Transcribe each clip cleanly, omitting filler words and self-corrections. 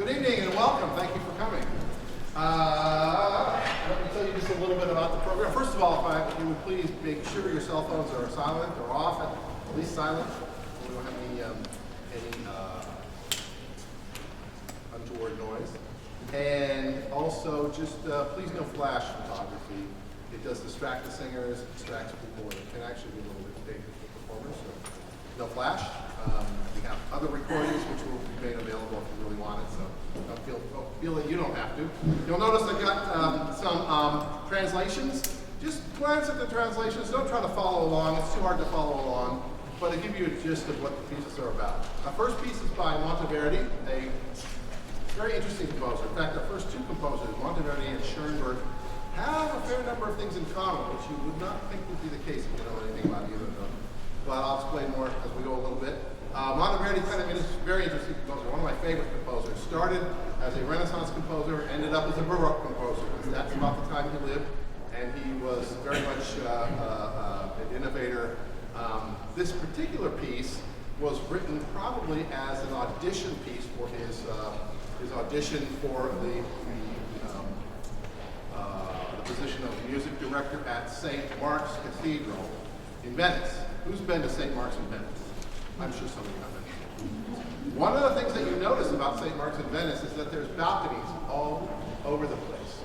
Good evening and welcome. Thank you for coming. Let me tell you just a little bit about the program. First of all, if you would please make sure your cell phones are silent or off, at least silent. We don't have any untoward noise. And also, just please no flash photography. It does distract the singers, it distracts people, and it can actually be a little bit dangerous for performers. So no flash. We have other recordings which will be made available if you really want it, so don't feel that you don't have to. You'll notice I've got some translations. Just glance at the translations. Don't try to follow along. It's too hard to follow along. But I'll give you a gist of what the pieces are about. Our first piece is by Monteverdi, a very interesting composer. In fact, our first two composers, Monteverdi and Schoenberg, have a fair number of things in common, which you would not think would be the case if you know anything about either of them. But I'll explain more as we go a little bit. Monteverdi is a very interesting composer, one of my favorite composers. Started as a Renaissance composer, ended up as a Baroque composer. That's about the time he lived, and he was very much an innovator. This particular piece was written probably as an audition piece for his audition for the position of music director at St. Mark's Cathedral in Venice. Who's been to St. Mark's in Venice? I'm sure some of you have been. One of the things that you notice about St. Mark's in Venice is that there's balconies all over the place.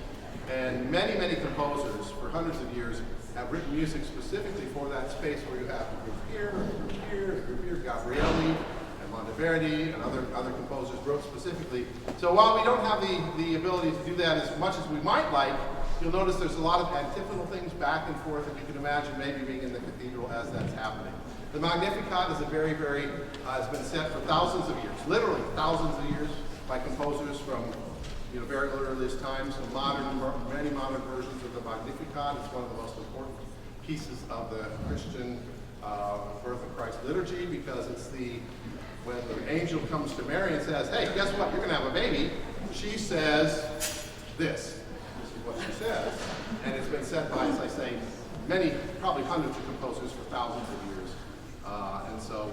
And many, many composers for hundreds of years have written music specifically for that space where you have a group here, a group here, a group here. Gabrielli and Monteverdi and other composers wrote specifically. So while we don't have the ability to do that as much as we might like, you'll notice there's a lot of antiphonal things back and forth, and you can imagine maybe being in the cathedral as that's happening. The Magnificat is has been set for thousands of years, literally thousands of years, by composers from very earliest times. Many modern versions of the Magnificat. It's one of the most important pieces of the Christian Birth of Christ liturgy, because it's when the angel comes to Mary and says, "Hey, guess what? You're going to have a baby." She says this. This is what she says, and it's been set by, as I say, many, probably hundreds of composers for thousands of years. And so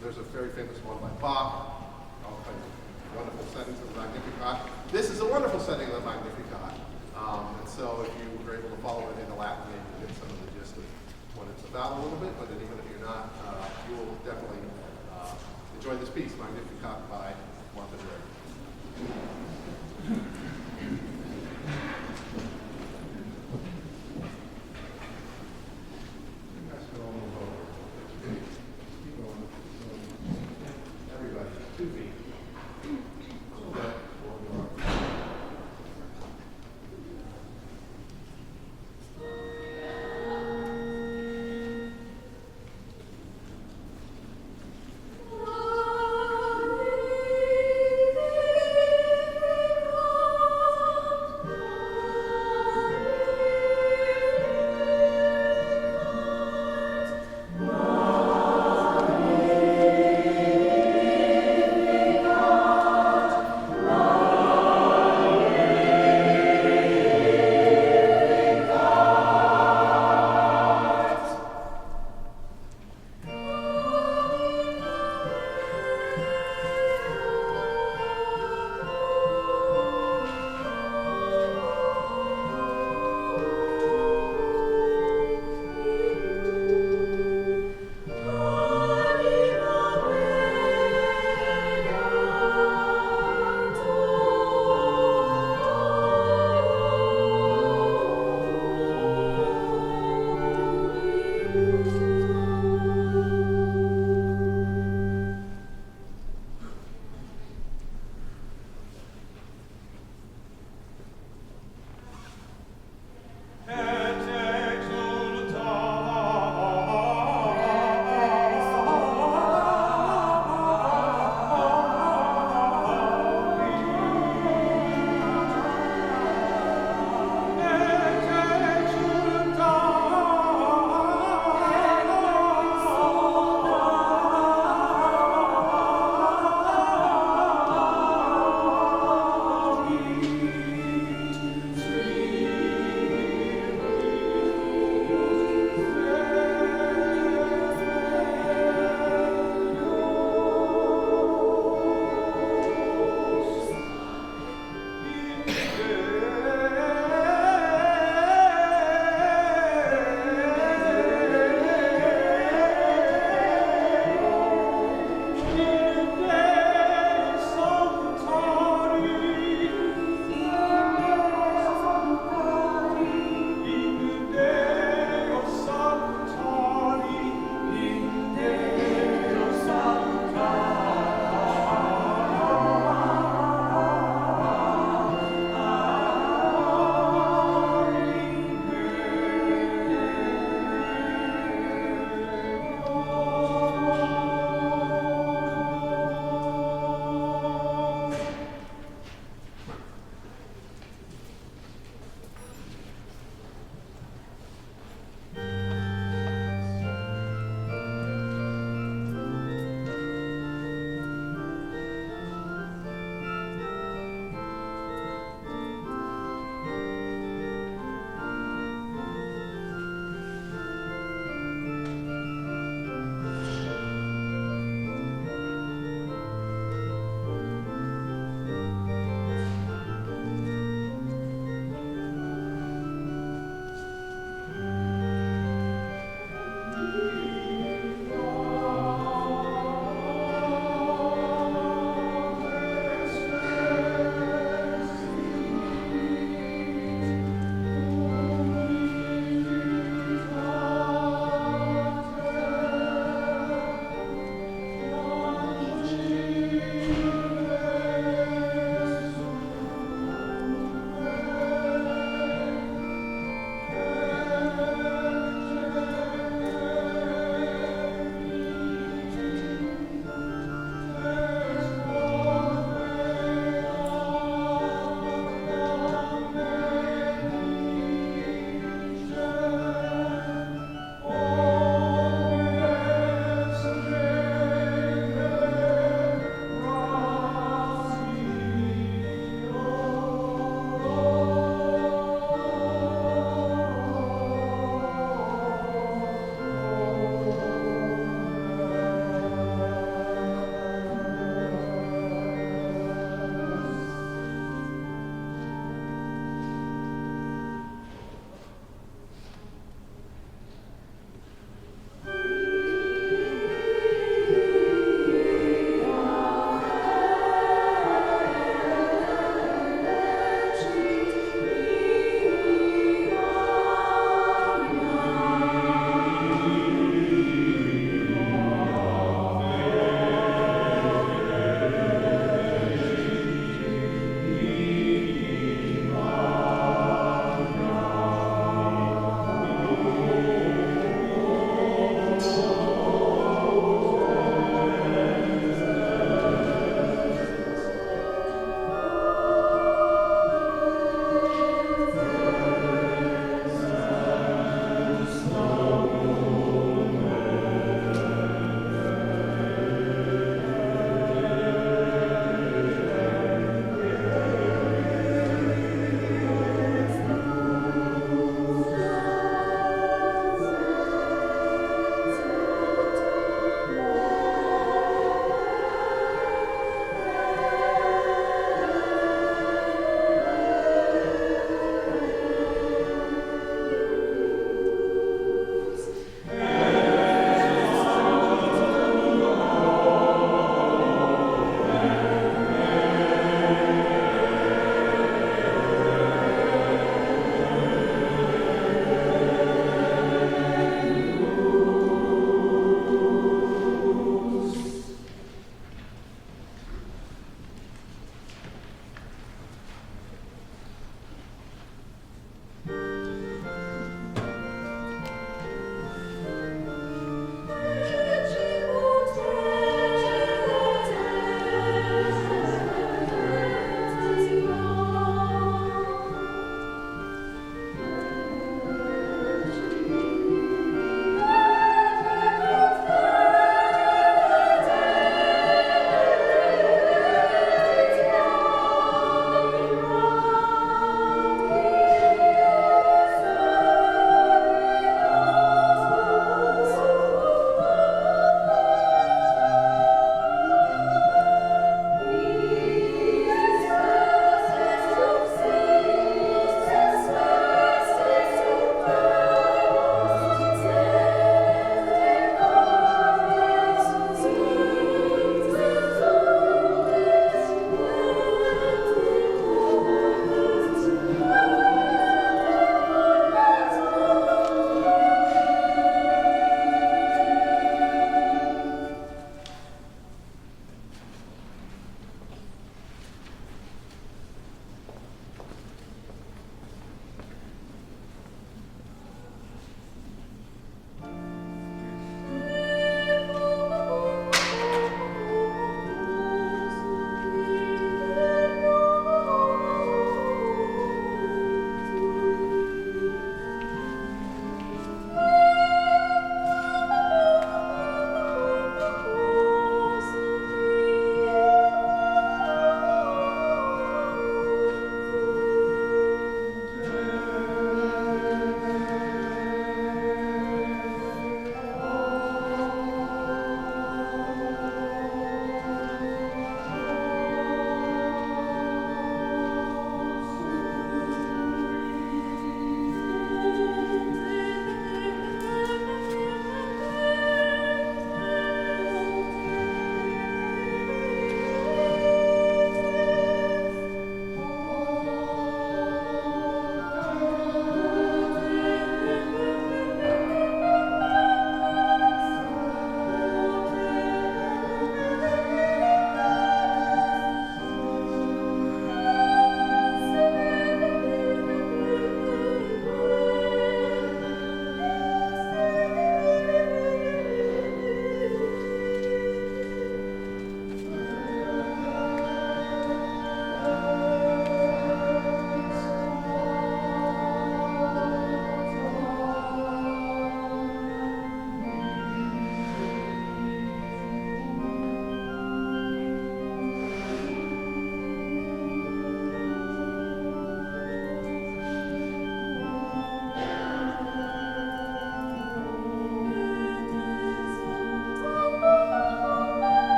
there's a very famous one by Bach, all kinds of wonderful settings of the Magnificat. This is a wonderful setting of the Magnificat. And so if you were able to follow it in the Latin, maybe you get some of the gist of what it's about a little bit, but then even if you're not, you will definitely enjoy this piece, Magnificat by Monteverdi.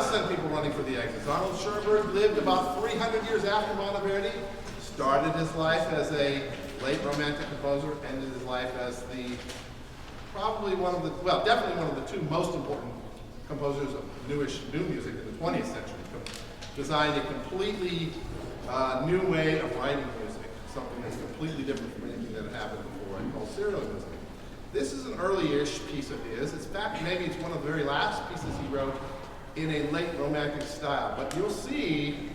send people running for the exits. Arnold Schoenberg lived about 300 years after Monteverdi, started his life as a late Romantic composer, ended his life as definitely one of the two most important composers of new music in the 20th century. Designed a completely new way of writing music, something that's completely different from anything that had happened before, and called serial music. This is an early-ish piece of his. In fact, maybe it's one of the very last pieces he wrote in a late Romantic style. But you'll see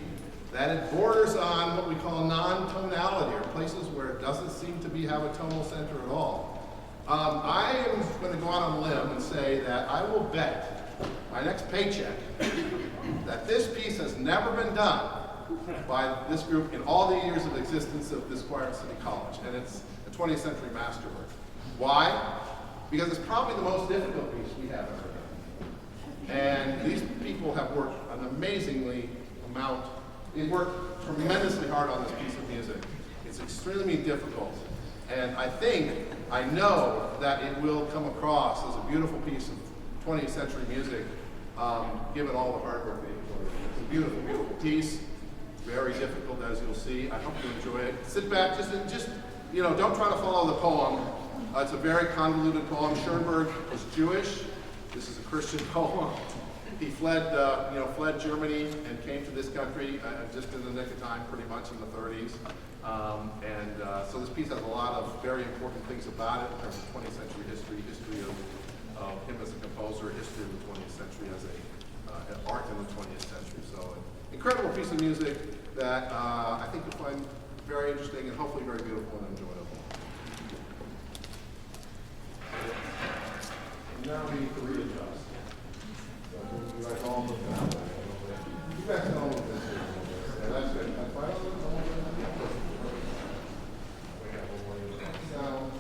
that it borders on what we call non-tonality, or places where it doesn't seem to have a tonal center at all. I am going to go out on a limb and say that I will bet my next paycheck that this piece has never been done by this group in all the years of existence of this choir at City College, and it's a 20th century masterwork. Why? Because it's probably the most difficult piece we have ever done. And these people have worked an amazingly amount. They worked tremendously hard on this piece of music. It's extremely difficult. And I know that it will come across as a beautiful piece of 20th century music, given all the hard work that you've done. It's a beautiful, beautiful piece. Very difficult, as you'll see. I hope you enjoy it. Sit back, just don't try to follow the poem. It's a very convoluted poem. Schoenberg was Jewish. This is a Christian poem. He fled Germany and came to this country just in the nick of time, pretty much in the 30s. So this piece has a lot of very important things about it in terms of 20th century history of him as a composer, history of the 20th century as an art in the 20th century. So an incredible piece of music that I think you'll find very interesting and hopefully very beautiful and enjoyable. Now we need to readjust. So you guys all look that way. You guys can all look this way. Yeah, that's good. That's fine. We have a way of sound.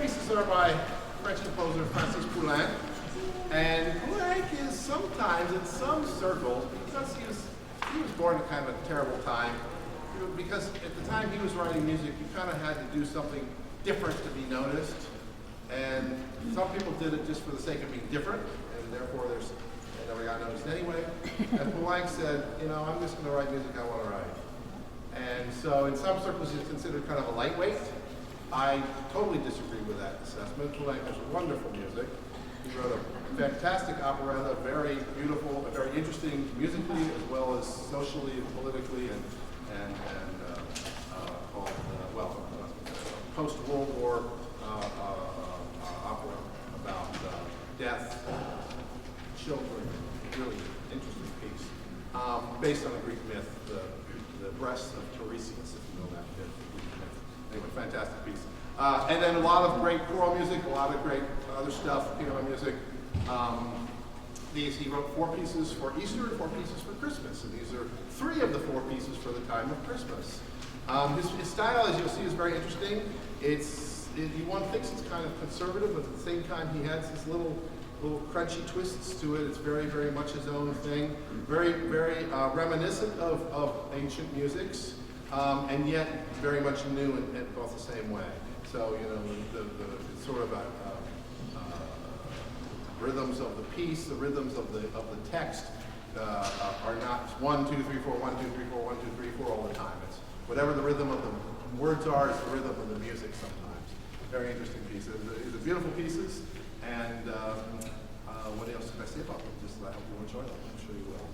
pieces are by French composer Francis Poulenc. And Poulenc is sometimes, in some circles, because he was born at kind of a terrible time, because at the time he was writing music, you kind of had to do something different to be noticed. And some people did it just for the sake of being different, and therefore they never got noticed anyway. And Poulenc said, you know, I'm just going to write music I want to write. And so in some circles he's considered kind of a lightweight. I totally disagree with that assessment. Poulenc has wonderful music. He wrote a fantastic operetta, very beautiful, very interesting musically as well as socially and politically, and called, post-World War opera about death, children, really interesting piece, based on a Greek myth, the breasts of Tiresias, if you know that myth. Anyway, fantastic piece. And then a lot of great choral music, a lot of great other stuff, piano music. He wrote 4 pieces for Easter and 4 pieces for Christmas, and these are 3 of the 4 pieces for the time of Christmas. His style, as you'll see, is very interesting. One thinks it's kind of conservative, but at the same time he has these little crunchy twists to it. It's very, very much his own thing. Very, very reminiscent of ancient musics, and yet very much new in both the same way. So, you know, it's sort of rhythms of the piece, the rhythms of the text are not 1, 2, 3, 4, 1, 2, 3, 4, 1, 2, 3, 4 all the time. It's whatever the rhythm of the words are is the rhythm of the music sometimes. Very interesting piece. These are beautiful pieces, and what else can I say about them? Just I hope you enjoy them. I'm sure you will.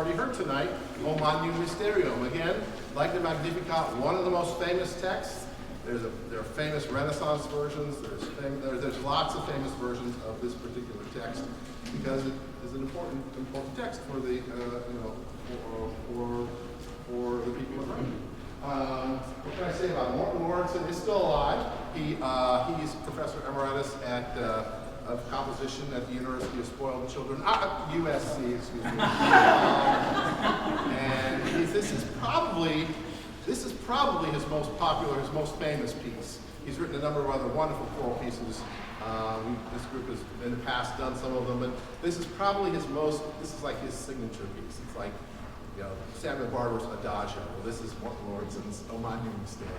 already heard tonight, O Magnum Mysterium. Again, like the Magnificat, one of the most famous texts. There are famous Renaissance versions. There's lots of famous versions of this particular text because it is an important text for the for the people of Rome. What can I say about him? Morton Lawrenson is still alive. He's professor emeritus of composition at the University of Spoiled Children, USC, excuse me. And this is probably his most popular, his most famous piece. He's written a number of other wonderful choral pieces. This group has in the past done some of them, but this is probably this is like his signature piece. It's like, Samuel Barber's Adagio. Well, this is Morton Lawrenson's O Magnum Mysterium.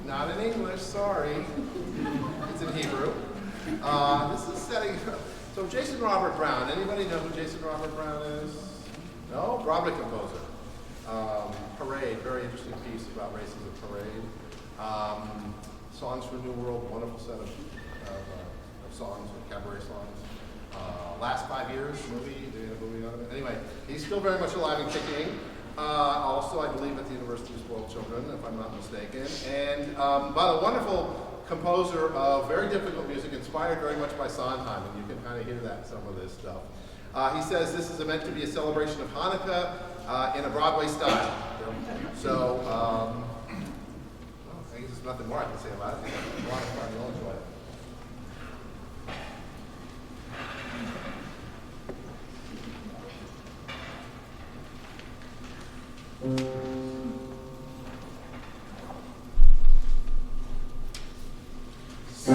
Not in English, sorry. It's in Hebrew. This is setting, so Jason Robert Brown. Anybody know who Jason Robert Brown is? No? Broadway composer. Parade, very interesting piece about races of Parade. Songs for New World, wonderful set of songs, cabaret songs. Last 5 years, movie, they did a movie out of it. Anyway, he's still very much alive and kicking. Also, I believe at the University of Spoiled Children, if I'm not mistaken. And but a wonderful composer of very difficult music, inspired very much by Sondheim, and you can kind of hear that in some of this stuff. He says this is meant to be a celebration of Hanukkah in a Broadway style. So, I guess there's nothing more I can say about it. It's a lot of fun, you'll enjoy it. So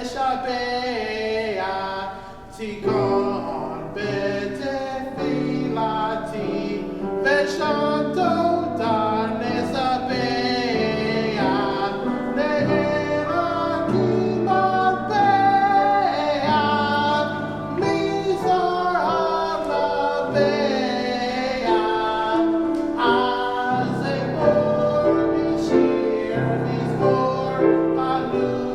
Shapea, Tikon bete filati, Veshanto darnes apea, Nehera kimar pea, Misar alavea, As a more, Mishir, Mismor, Alu.